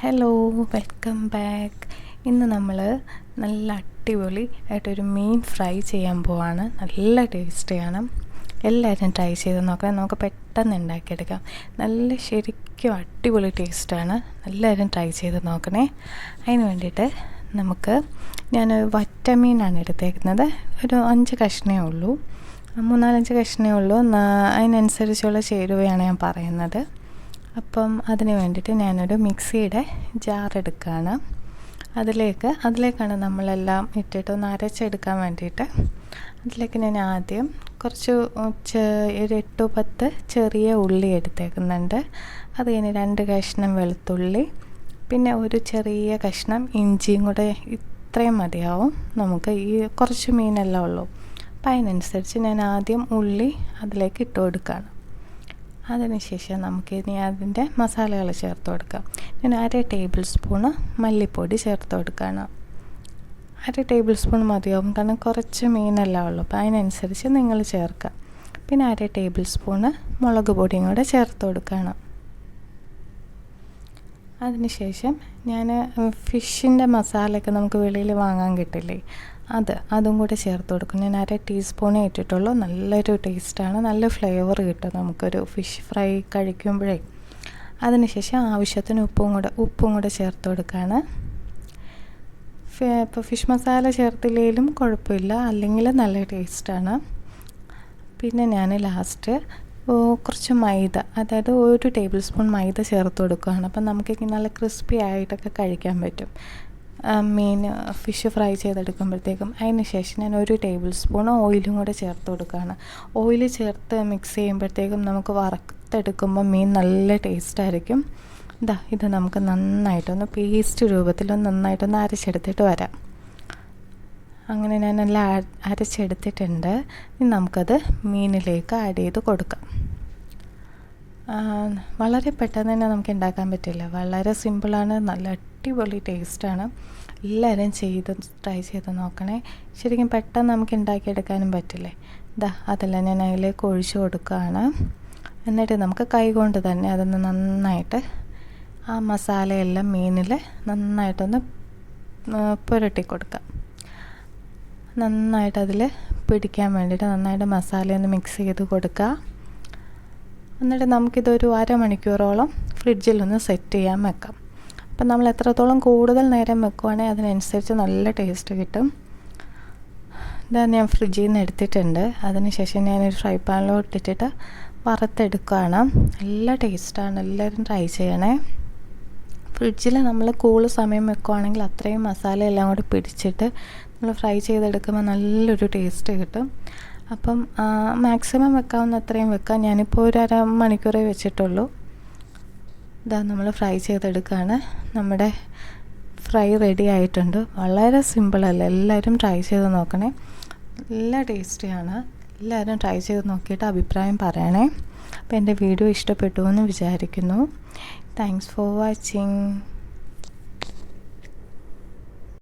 Hello, welcome back. ഇന്ന് നമ്മൾ നല്ല അടിപൊളി ആയിട്ടൊരു മീൻ ഫ്രൈ ചെയ്യാൻ പോവാണ്. നല്ല ടേസ്റ്റിയാണ്. എല്ലാവരും ട്രൈ ചെയ്ത് നോക്കാം. നമുക്ക് പെട്ടെന്ന് ഉണ്ടാക്കിയെടുക്കാം. നല്ല ശരിക്കും അടിപൊളി ടേസ്റ്റാണ്. എല്ലാവരും ട്രൈ ചെയ്ത് നോക്കണേ. അതിന് വേണ്ടിയിട്ട് ഞാൻ വറ്റമീനാണ് എടുത്തേക്കുന്നത്. ഒരു 5 കഷ്ണമേ ഉള്ളൂ, 3-4 കഷ്ണമേ ഉള്ളൂ. അതിനനുസരിച്ചുള്ള ചേരുവയാണ് ഞാൻ പറയുന്നത്. അപ്പം അതിന് വേണ്ടിയിട്ട് ഞാനൊരു മിക്സിയുടെ ജാർ എടുക്കുകയാണ്. അതിലേക്കാണ് നമ്മളെല്ലാം ഇട്ടിട്ട് ഒന്ന് അരച്ചെടുക്കാൻ വേണ്ടിയിട്ട്. അതിലേക്ക് ഞാൻ ആദ്യം കുറച്ച് ഒരു 8-10 ചെറിയ ഉള്ളി എടുത്തേക്കുന്നുണ്ട്. അത് കഴിഞ്ഞ് 2 കഷ്ണം വെളുത്തുള്ളി, പിന്നെ ഒരു ചെറിയ കഷ്ണം ഇഞ്ചിയും കൂടെ. ഇത്രയും മതിയാവും നമുക്ക്. ഈ കുറച്ച് മീനെല്ലാം ഉള്ളൂ. അപ്പം അതിനനുസരിച്ച് ഞാൻ ആദ്യം ഉള്ളി അതിലേക്ക് ഇട്ട് കൊടുക്കുകയാണ്. അതിനുശേഷം നമുക്കിനി അതിൻ്റെ മസാലകൾ ചേർത്ത് കൊടുക്കാം. ഞാൻ 1/2 ടേബിൾ സ്പൂണ് മല്ലിപ്പൊടി ചേർത്ത് കൊടുക്കുകയാണ്. 1/2 ടേബിൾ സ്പൂൺ മതിയാവും, കാരണം കുറച്ച് മീനെല്ലാം ഉള്ളൂ. അപ്പോൾ അതിനനുസരിച്ച് നിങ്ങൾ ചേർക്കുക. പിന്നെ 1/2 ടേബിൾ സ്പൂണ് മുളക് പൊടിയും കൂടെ ചേർത്ത് കൊടുക്കുകയാണ്. അതിനുശേഷം ഞാൻ ഫിഷിൻ്റെ മസാലയൊക്കെ നമുക്ക് വെളിയിൽ വാങ്ങാൻ കിട്ടില്ലേ, അതും കൂടെ ചേർത്ത് കൊടുക്കും. ഞാൻ 1/2 ടീസ്പൂണേ ഇട്ടിട്ടുള്ളൂ. നല്ലൊരു ടേസ്റ്റാണ്, നല്ല ഫ്ലേവർ കിട്ടും നമുക്കൊരു ഫിഷ് ഫ്രൈ കഴിക്കുമ്പോഴേ. അതിനുശേഷം ആവശ്യത്തിന് ഉപ്പും കൂടെ ചേർത്ത് കൊടുക്കുകയാണ്. ഇപ്പോൾ ഫിഷ് മസാല ചേർത്തില്ലെങ്കിലും കുഴപ്പമില്ല, അല്ലെങ്കിൽ നല്ല ടേസ്റ്റാണ്. പിന്നെ ഞാൻ ലാസ്റ്റ് കുറച്ച് മൈദ, അതായത് 1 ടേബിൾ സ്പൂൺ മൈദ ചേർത്ത് കൊടുക്കുകയാണ്. അപ്പം നമുക്കിങ്ങനെ നല്ല ക്രിസ്പി ആയിട്ടൊക്കെ കഴിക്കാൻ പറ്റും ഫിഷ് ഫ്രൈ ചെയ്തെടുക്കുമ്പോഴത്തേക്കും. അതിന് ശേഷം ഞാൻ 1 ടേബിൾ സ്പൂൺ ഓയിലും കൂടെ ചേർത്ത് കൊടുക്കുകയാണ്. ഓയിൽ ചേർത്ത് മിക്സ് ചെയ്യുമ്പോഴത്തേക്കും നമുക്ക് വറുത്തെടുക്കുമ്പോൾ മീൻ നല്ല ടേസ്റ്റായിരിക്കും. ഇത് നമുക്ക് നന്നായിട്ടൊന്ന് പേസ്റ്റ് രൂപത്തിലൊന്ന് നന്നായിട്ടൊന്ന് അരച്ചെടുത്തിട്ട് വരാം. അങ്ങനെ ഞാനെല്ലാം അരച്ചെടുത്തിട്ടുണ്ട്. ഇനി നമുക്കത് മീനിലേക്ക് ആഡ് ചെയ്ത് കൊടുക്കാം. വളരെ പെട്ടെന്ന് തന്നെ നമുക്ക് ഉണ്ടാക്കാൻ പറ്റില്ല, വളരെ സിമ്പിളാണ്, നല്ല അടിപൊളി ടേസ്റ്റാണ്. എല്ലാവരും ട്രൈ ചെയ്ത് നോക്കണേ. ശരിക്കും പെട്ടെന്ന് നമുക്ക് ഉണ്ടാക്കിയെടുക്കാനും പറ്റില്ലേ. അതെല്ലാം ഞാൻ അതിലേക്ക് ഒഴിച്ച് കൊടുക്കുകയാണ്. എന്നിട്ട് നമുക്ക് കൈ കൊണ്ട് തന്നെ അതൊന്ന് നന്നായിട്ട് ആ മസാലയെല്ലാം മീനിൽ നന്നായിട്ടൊന്ന് പുരട്ടി കൊടുക്കാം. നന്നായിട്ട് അതിൽ പിടിക്കാൻ വേണ്ടിയിട്ട് നന്നായിട്ട് മസാലയൊന്ന് മിക്സ് ചെയ്ത് കൊടുക്കുക. എന്നിട്ട് നമുക്കിതൊരു 1/2 മണിക്കൂറോളം ഫ്രിഡ്ജിലൊന്ന് സെറ്റ് ചെയ്യാൻ വെക്കാം. അപ്പം നമ്മൾ എത്രത്തോളം കൂടുതൽ നേരം വെക്കുവാണെങ്കിൽ അതിനനുസരിച്ച് നല്ല ടേസ്റ്റ് കിട്ടും. ഞാൻ ഫ്രിഡ്ജിൽ നിന്ന് എടുത്തിട്ടുണ്ട്. അതിനുശേഷം ഞാനൊരു ഫ്രൈ പാനിലോട്ടിട്ടിട്ട് വറുത്തെടുക്കുകയാണ്. നല്ല ടേസ്റ്റാണ്, എല്ലാവരും ട്രൈ ചെയ്യണേ. ഫ്രിഡ്ജിൽ നമ്മൾ കൂടുതൽ സമയം വെക്കുവാണെങ്കിൽ അത്രയും മസാല എല്ലാം കൂടി പിടിച്ചിട്ട് നമ്മൾ ഫ്രൈ ചെയ്തെടുക്കുമ്പോൾ നല്ലൊരു ടേസ്റ്റ് കിട്ടും. അപ്പം മാക്സിമം വെക്കാവുന്ന അത്രയും വെക്കാം. ഞാനിപ്പോൾ ഒരു 1/2 മണിക്കൂറേ വെച്ചിട്ടുള്ളൂ. നമ്മൾ ഫ്രൈ ചെയ്തെടുക്കുകയാണ്. നമ്മുടെ ഫ്രൈ റെഡി ആയിട്ടുണ്ട്. വളരെ സിമ്പിളല്ല, എല്ലാവരും ട്രൈ ചെയ്ത് നോക്കണേ. നല്ല ടേസ്റ്റിയാണ്. എല്ലാവരും ട്രൈ ചെയ്ത് നോക്കിയിട്ട് അഭിപ്രായം പറയണേ. അപ്പോൾ എൻ്റെ വീഡിയോ ഇഷ്ടപ്പെട്ടു എന്ന് വിചാരിക്കുന്നു. Thanks for watching.